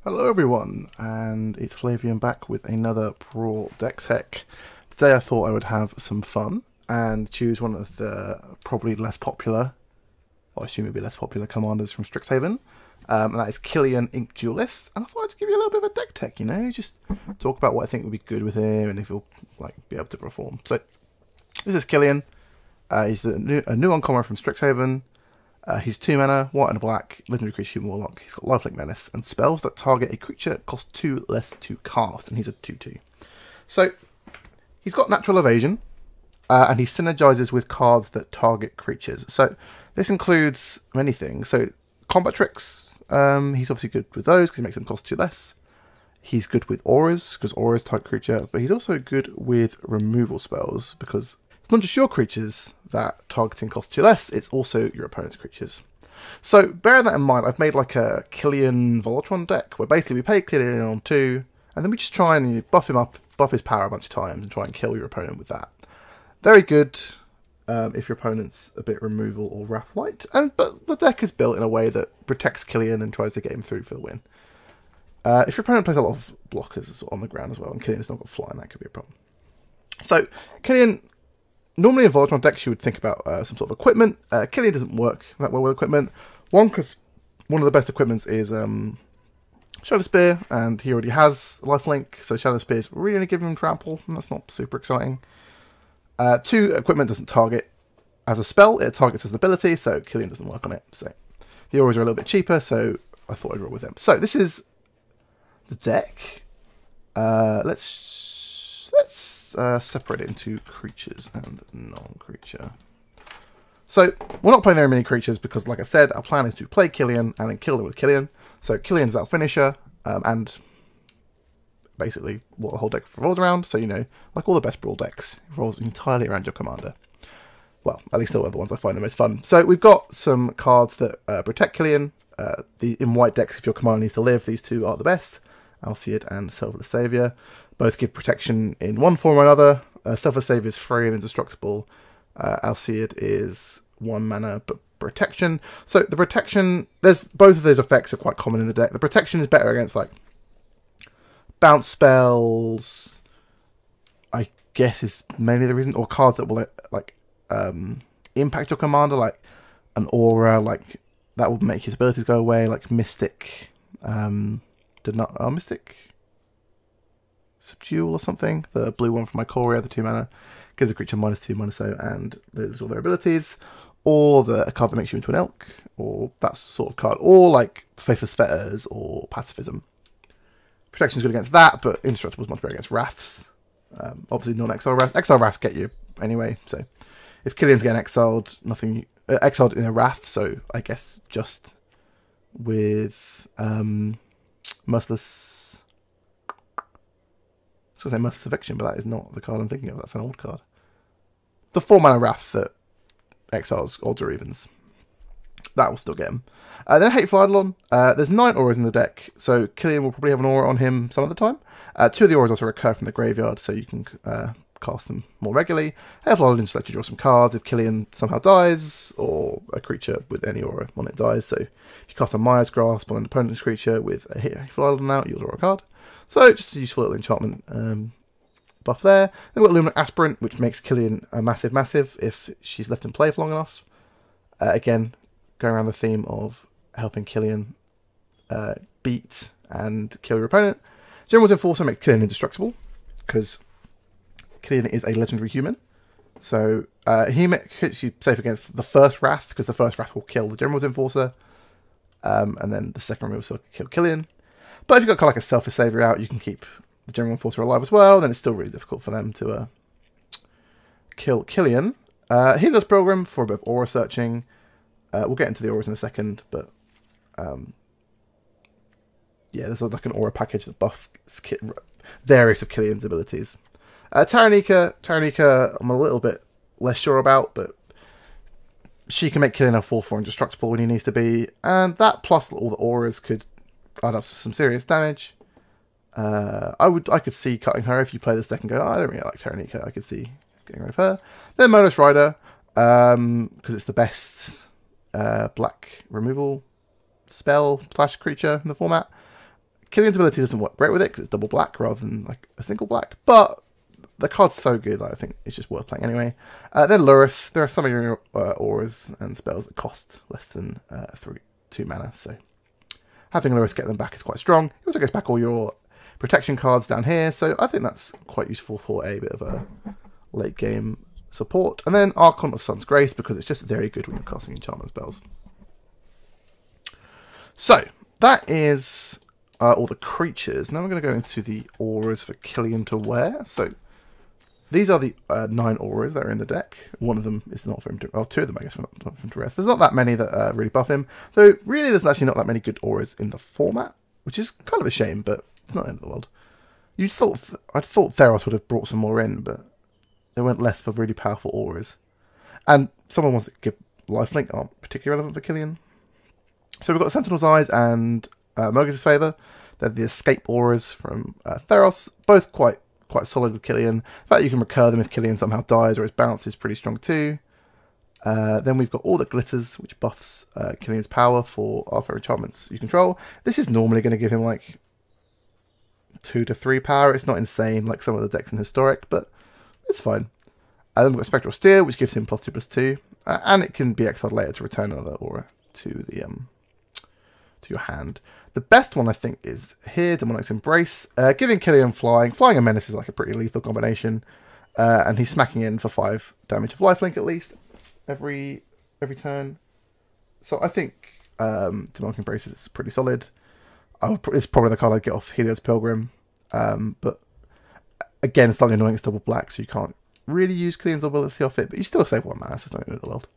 Hello everyone, and it's Flavian back with another Brawl deck tech. Today I thought I would have some fun and choose one of the probably less popular, or I assume it'd be less popular commanders from Strixhaven, and that is Killian Ink Duelist. And I thought I'd just give you a little bit of a deck tech, you know, just talk about what I think would be good with him and if he'll be able to perform. So this is Killian. He's a new uncommon from Strixhaven. He's 2 mana, white and a black, legendary creature, human warlock. He's got lifelink menace, and spells that target a creature cost 2 less to cast, and he's a 2/2. So, he's got natural evasion, and he synergizes with cards that target creatures. So, this includes many things. So, combat tricks, he's obviously good with those, because he makes them cost 2 less. He's good with auras, because auras type creature, but he's also good with removal spells, because it's not just your creatures that targeting costs 2 less, it's also your opponent's creatures. So, bearing that in mind, I've made like a Killian Voltron deck, where basically we play Killian on 2, and then we just try and buff him up, buff his power a bunch of times, and try and kill your opponent with that. Very good if your opponent's a bit removal or wrath light, but the deck is built in a way that protects Killian and tries to get him through for the win. If your opponent plays a lot of blockers on the ground as well, and Killian's not got flying, that could be a problem. So, Killian, normally in Voltron decks you would think about some sort of equipment. Killian doesn't work that well with equipment. One, because one of the best equipments is Shadow Spear, and he already has lifelink, so Shadow Spear is really going to give him trample, and that's not super exciting. 2, equipment doesn't target as a spell, it targets as an ability, so Killian doesn't work on it. So the auras are a little bit cheaper, so I thought I'd roll with them. So this is the deck. Let's separate it into creatures and non-creature. So, we're not playing very many creatures because, like I said, our plan is to play Killian and then kill them with Killian. So, Killian's our finisher, and basically what the whole deck revolves around. So, you know, like all the best Brawl decks, it revolves entirely around your commander. Well, at least they're the ones I find the most fun. So, we've got some cards that protect Killian. In white decks, if your commander needs to live, these two are the best. Alseid and Selfless Savior. Both give protection in one form or another. Selfless Savior is free and indestructible. Alseid is 1 mana but protection. So the protection, both of those effects are quite common in the deck. The protection is better against like bounce spells, I guess is mainly the reason, or cards that will like impact your commander, like an aura, like that will make his abilities go away, like Mystic. Mystic Subdual or something, the blue one from my Ikoria, the 2 mana, gives a creature -2/-0 and loses all their abilities, or a card that makes you into an elk, or that sort of card, or like Faithless Fetters or Pacifism. Protection is good against that, but Indestructible is much better against Wraths. Obviously non-exile Wraths. Exile Wraths get you anyway, so if Killian's getting exiled, exiled in a Wrath, so I guess just with Merciless... I was going to say Merciless Eviction, but that is not the card I'm thinking of. That's an old card. The 4 mana Wrath that exiles odds or evens. That will still get him. Then Hateful Eidolon. There's 9 auras in the deck, so Killian will probably have an aura on him some of the time. 2 of the auras also recur from the graveyard, so you can cast them more regularly. Hateful Eidolon just lets you draw some cards if Killian somehow dies, or a creature with any aura when it dies. So if you cast a Mire's Grasp on an opponent's creature with a Hateful Eidolon out, you'll draw a card. So, just a useful little enchantment buff there. Then we've got Luminarch Aspirant, which makes Killian a massive if she's left in play for long enough. Again, going around the theme of helping Killian beat and kill your opponent. General's Enforcer makes Killian indestructible, because Killian is a legendary human. So, he makes you safe against the first Wrath, because the first Wrath will kill the General's Enforcer, and then the second will also kill Killian. But if you've got like a Selfless Savior out, you can keep the General Enforcer alive as well, then it's still really difficult for them to kill Killian. He does program for a bit of aura searching. We'll get into the auras in a second, but yeah, there's like an aura package that buffs various of Killian's abilities. Taranika, I'm a little bit less sure about, but she can make Killian a 4/4 indestructible when he needs to be, and that plus all the auras could add up some serious damage. I could see cutting her if you play this deck and go, oh, I don't really like Taranika. I could see getting rid of her. Then Murderous Rider, because it's the best black removal spell / creature in the format. Killian's ability doesn't work great with it because it's double black rather than like a single black, but the card's so good that I think it's just worth playing anyway. Then Luris. There are some of your auras and spells that cost less than 2 mana, so having Luris get them back is quite strong. It also gets back all your protection cards down here, so I think that's quite useful for a bit of a late game support. And then Archon of Sun's Grace, because it's just very good when you're casting enchantment spells. So that is all the creatures. Now we're going to go into the auras for Killian to wear. So these are the 9 auras that are in the deck. One of them is not for him to... Well, 2 of them, I guess, are not for him to rest. There's not that many that really buff him. Though, really, there's actually not that many good auras in the format, which is kind of a shame, but it's not the end of the world. I'd thought Theros would have brought some more in, but they went less for really powerful auras. And someone wants to give lifelink aren't particularly relevant for Killian. So we've got Sentinel's Eyes and Mogis' Favour. They're the escape auras from Theros, both quite solid with Killian. In fact, you can recur them if Killian somehow dies, or his bounce is pretty strong too. Then we've got all the glitters, which buffs Killian's power for other enchantments you control. This is normally going to give him like 2 to 3 power. It's not insane like some of the decks in Historic, but it's fine. Then we've got Spectral Steel, which gives him +2/+2, and it can be exiled later to return another aura to the to your hand. The best one, I think, is here, Demonic's Embrace. Giving Killian Flying. Flying and Menace is like a pretty lethal combination. And he's smacking in for 5 damage of lifelink at least every turn. So I think Demonic Embrace is pretty solid. It's probably the card I'd get off Helios Pilgrim. But again, it's slightly annoying, it's double black, so you can't really use Killian's ability off it, but you still save 1 mana, so it's not the end of the world.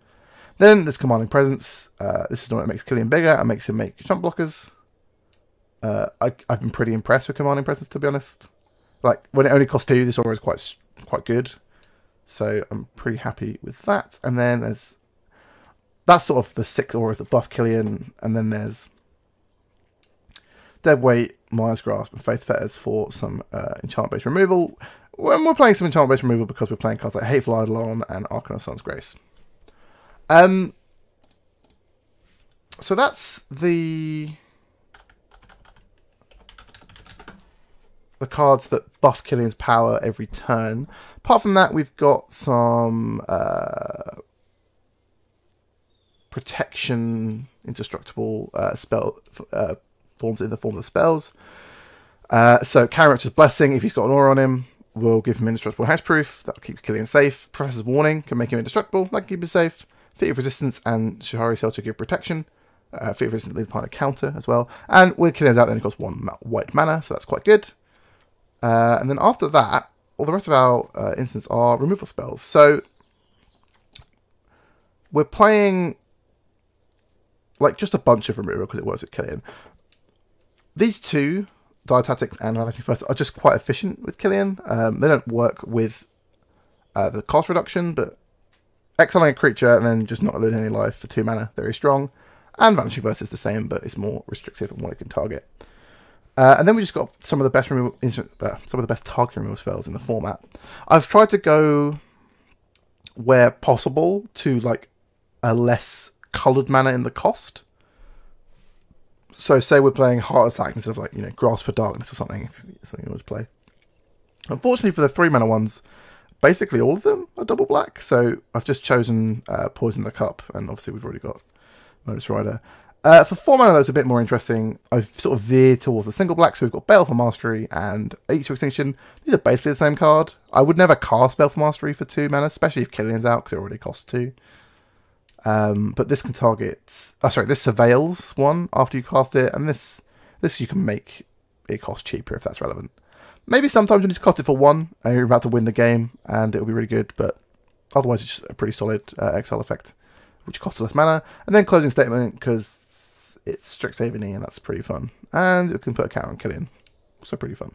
Then there's Commanding Presence. This is the one that makes Killian bigger and makes him make jump blockers. I've been pretty impressed with Commanding Presence, to be honest. Like, when it only costs 2, this aura is quite good. So I'm pretty happy with that. And then that's sort of the 6 auras that buff Killian. And then there's Deadweight, Mire's Grasp, and Faith Fetters for some enchantment-based removal. When we're playing some enchantment-based removal because we're playing cards like Hateful Eidolon and Archon of Sun's Grace. So that's the cards that buff Killian's power every turn. Apart from that, we've got some protection, indestructible spell forms in the form of spells. So Karametra's Blessing, if he's got an aura on him, will give him indestructible hexproof. That'll keep Killian safe. Professor's Warning can make him indestructible. That can keep him safe. Feat of Resistance and Sejiri Shelter give protection. Feat of Resistance leaves behind a counter as well. And with Killian's out, then it costs 1 white mana, so that's quite good. And then after that, all the rest of our instants are removal spells. So we're playing like just a bunch of removal because it works with Killian. These 2, Diatactics and Ravaging First, are just quite efficient with Killian. They don't work with the cost reduction, but exiling a creature and then just not losing any life for 2 mana, very strong. And Vanishing Verse is the same, but it's more restrictive on what it can target. And then we just got some of the best target removal spells in the format. I've tried to go where possible to like a less coloured mana in the cost. So say we're playing Heart Attack instead of like, Grasp for Darkness or something, if it's something you want to play. Unfortunately for the 3 mana ones, basically all of them are double black. So I've just chosen Poison the Cup, and obviously we've already got Murderous Rider. For 4 mana, that's a bit more interesting. I've sort of veered towards the single black, so we've got Baleful Mastery and Each to Extinction. These are basically the same card. I would never cast Baleful Mastery for 2 mana, especially if Killian's out, because it already costs 2. But this can target... this surveils 1 after you cast it, and this you can make it cost cheaper if that's relevant. Maybe sometimes you need to cost it for 1, and you're about to win the game, and it'll be really good, but otherwise it's just a pretty solid exile effect, which costs less mana. And then Closing Statement, because it's Strixhaven-y, and that's pretty fun. And it can put a counter on Killian, also pretty fun.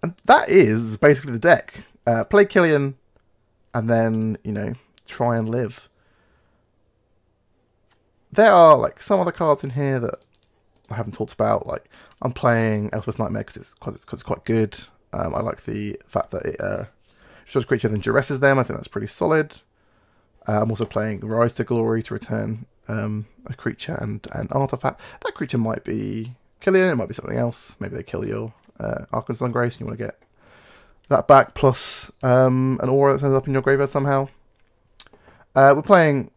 And that is basically the deck. Play Killian, and then, try and live. There are, like, some other cards in here that I haven't talked about. Like, I'm playing Elspeth Nightmare because it's quite good. I like the fact that it shows a creature then duresses them. I think that's pretty solid. I'm also playing Rise to Glory to return a creature and an artifact. That creature might be Killian, it might be something else. Maybe they kill your Archon's Ungrace and you want to get that back, plus an aura that ends up in your graveyard somehow. We're playing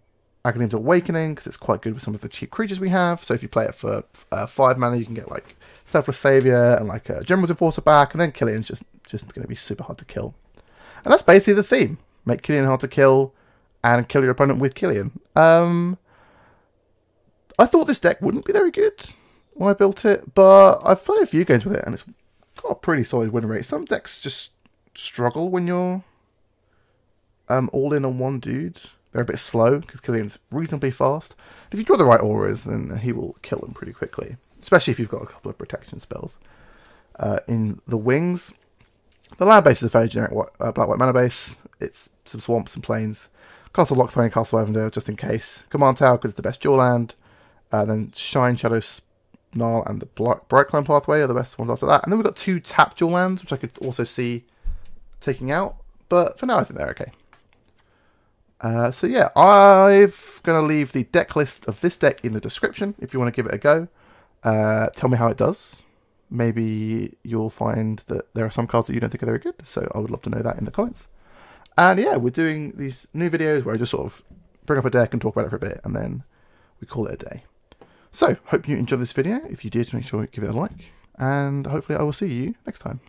Academy's Awakening because it's quite good with some of the cheap creatures we have. So if you play it for 5 mana, you can get like Selfless Savior and like a General's Enforcer back, and then Killian's just going to be super hard to kill. And that's basically the theme. Make Killian hard to kill and kill your opponent with Killian. I thought this deck wouldn't be very good when I built it, but I've played a few games with it and it's got a pretty solid win rate. Some decks just struggle when you're all in on one dude. They're a bit slow because Killian's reasonably fast. If you draw the right auras, then he will kill them pretty quickly, especially if you've got a couple of protection spells in the wings. The land base is a fairly generic black-white mana base. It's some swamps and plains. Castle Lockthorn and Castle Ivandale, just in case. Command Tower, because it's the best dual land. Then Shineshadow Snarl and the Bright Climb Pathway are the best ones after that. And then we've got 2 tap dual lands, which I could also see taking out. But for now, I think they're okay. So yeah, I'm going to leave the deck list of this deck in the description if you want to give it a go. Tell me how it does. Maybe you'll find that there are some cards that you don't think are very good, so I would love to know that in the comments. And yeah, we're doing these new videos where I just sort of bring up a deck and talk about it for a bit, and then we call it a day. So, hope you enjoyed this video. If you did, make sure you give it a like, and hopefully I will see you next time.